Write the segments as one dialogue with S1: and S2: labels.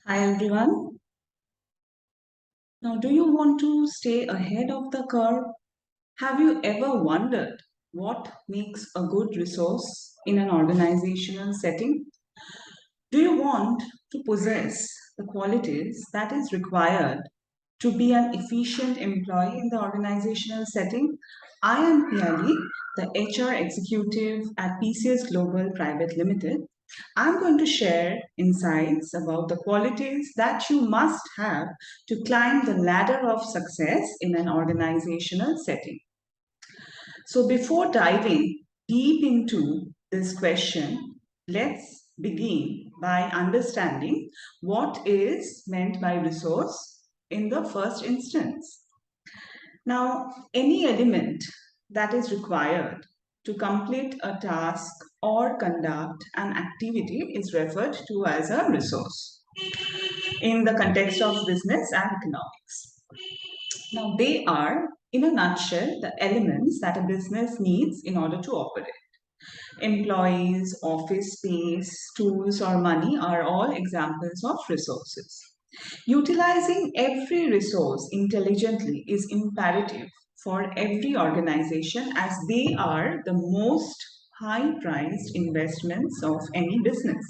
S1: Hi everyone. Now, do you want to stay ahead of the curve? Have you ever wondered what makes a good resource in an organizational setting? Do you want to possess the qualities that is required to be an efficient employee in the organizational setting? I am Piali, the HR executive at PCS Global Pvt Limited. I'm going to share insights about the qualities that you must have to climb the ladder of success in an organizational setting. So, before diving deep into this question, let's begin by understanding what is meant by resource in the first instance. Now, any element that is required to complete a task or conduct an activity is referred to as a resource in the context of business and economics. Now, they are, in a nutshell, the elements that a business needs in order to operate. Employees, office space, tools, or money are all examples of resources. Utilizing every resource intelligently is imperative for every organization as they are the most high priced investments of any business.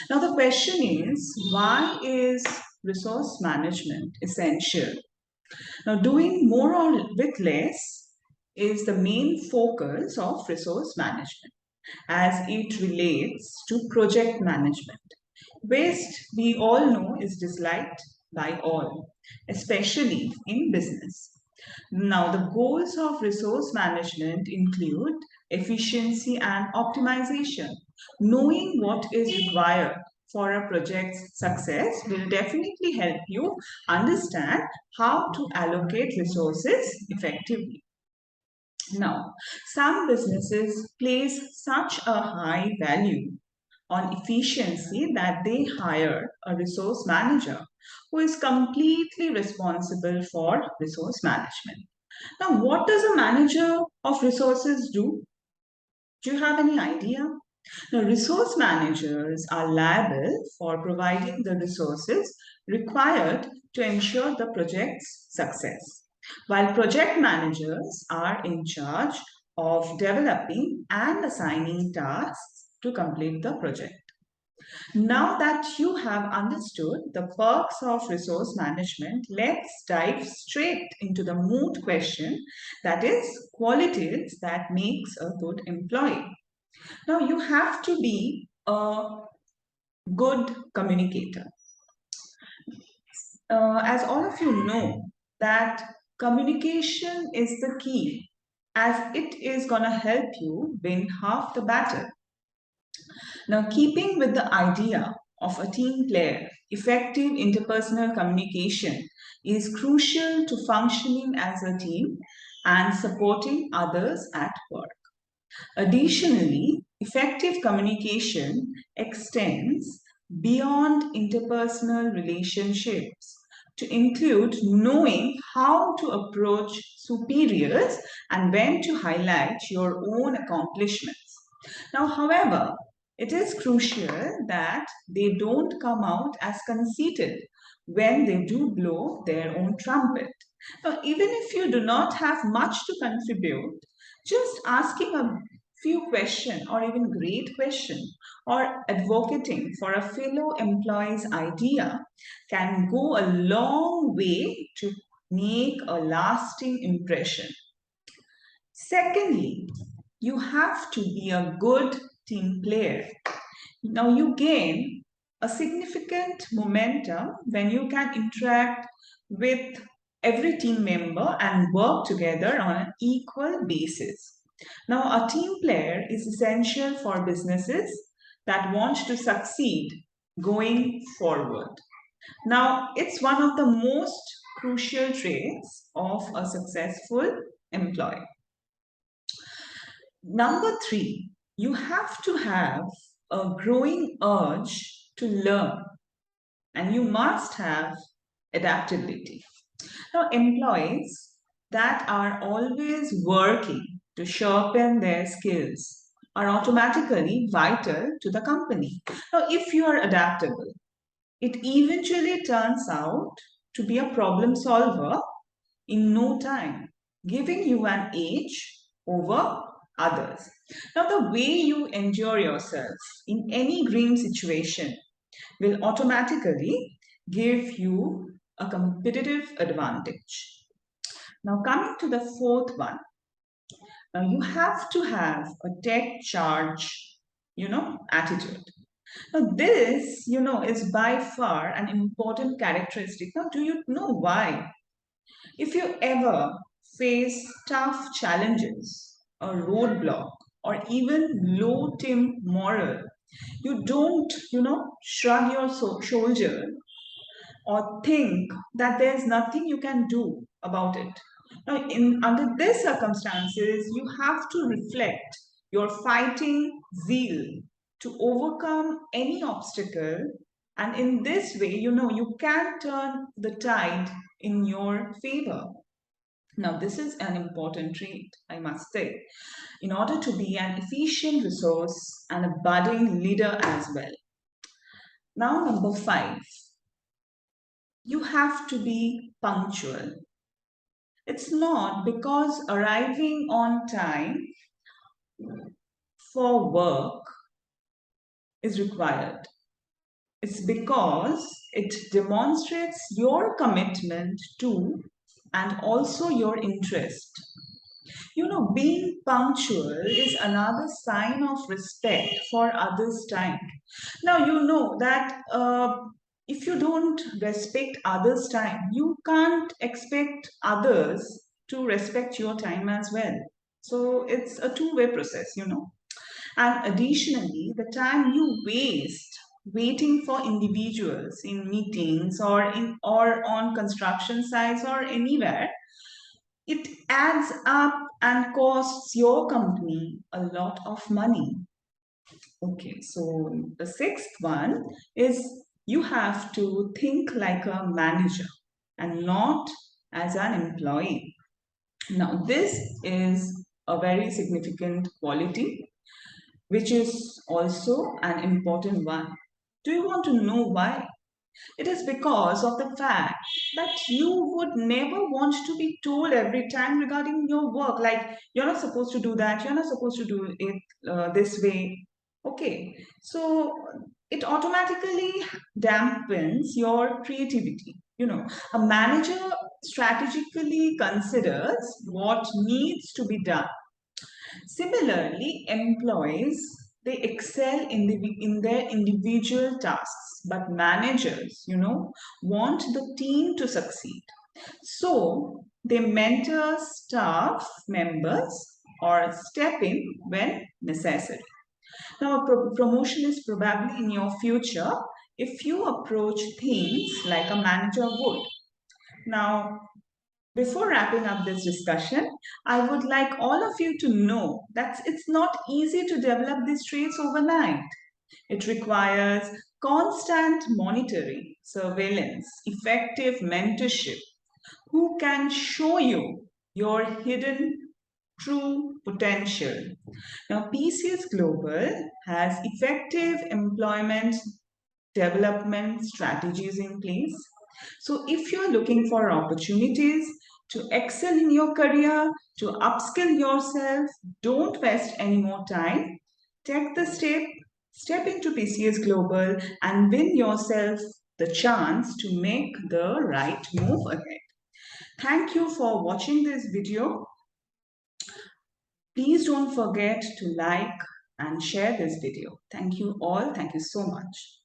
S1: Now, the question is, why is resource management essential? Now, doing more or with less is the main focus of resource management as it relates to project management. Waste, we all know, is disliked by all, especially in business. Now, the goals of resource management include efficiency and optimization. Knowing what is required for a project's success will definitely help you understand how to allocate resources effectively. Now, some businesses place such a high value on efficiency that they hire a resource manager who is completely responsible for resource management. Now, what does a manager of resources do? Do you have any idea? Now, resource managers are liable for providing the resources required to ensure the project's success, while project managers are in charge of developing and assigning tasks to complete the project. Now that you have understood the perks of resource management, let's dive straight into the moot question, that is qualities that makes a good employee. Now you have to be a good communicator. As all of you know, that communication is the key as it is going to help you win half the battle. Now, keeping with the idea of a team player, effective interpersonal communication is crucial to functioning as a team and supporting others at work. Additionally, effective communication extends beyond interpersonal relationships to include knowing how to approach superiors and when to highlight your own accomplishments. Now, however, it is crucial that they don't come out as conceited when they do blow their own trumpet. Now, even if you do not have much to contribute, just asking a few question or even great question or advocating for a fellow employee's idea can go a long way to make a lasting impression. Secondly, you have to be a good team player. Now you gain a significant momentum when you can interact with every team member and work together on an equal basis. Now, a team player is essential for businesses that want to succeed going forward. Now, it's one of the most crucial traits of a successful employee. Number three, you have to have a growing urge to learn and you must have adaptability. Now, employees that are always working to sharpen their skills are automatically vital to the company. Now, if you are adaptable, It eventually turns out to be a problem solver in no time, giving you an edge over others. Now, the way you endure yourself in any dream situation will automatically give you a competitive advantage. Now, coming to the fourth one, now you have to have a tech charge, attitude. Now, this, is by far an important characteristic. Now, do you know why? If you ever face tough challenges, a roadblock, or even low team morale, you don't, shrug your shoulder or think that there's nothing you can do about it. Now, under these circumstances, you have to reflect your fighting zeal to overcome any obstacle. And in this way, you can turn the tide in your favor. Now, this is an important trait, I must say, in order to be an efficient resource and a budding leader as well. Now, number five, you have to be punctual. It's not because arriving on time for work is required. It's because it demonstrates your commitment to and also your interest. Being punctual is another sign of respect for others' time. Now, you know that if you don't respect others' time, you can't expect others to respect your time as well. So it's a two-way process. And additionally, the time you waste waiting for individuals in meetings or on construction sites or anywhere, it adds up and costs your company a lot of money. Okay, so the sixth one is you have to think like a manager and not as an employee. Now, this is a very significant quality, which is also an important one. Do you want to know why? It is because of the fact that you would never want to be told every time regarding your work, like you're not supposed to do that, you're not supposed to do it this way. Okay, so it automatically dampens your creativity. A manager strategically considers what needs to be done. Similarly, employees they excel in their individual tasks, but managers, want the team to succeed. So they mentor staff members or step in when necessary. Now, a promotion is probably in your future if you approach things like a manager would. Now, before wrapping up this discussion, I would like all of you to know that it's not easy to develop these traits overnight. It requires constant monitoring, surveillance, effective mentorship. Who can show you your hidden true potential? Now, PCS Global has effective employment development strategies in place. So if you're looking for opportunities to excel in your career, to upskill yourself, don't waste any more time. Take the step into PCS Global and win yourself the chance to make the right move ahead. Thank you for watching this video. Please don't forget to like and share this video. Thank you all. Thank you so much.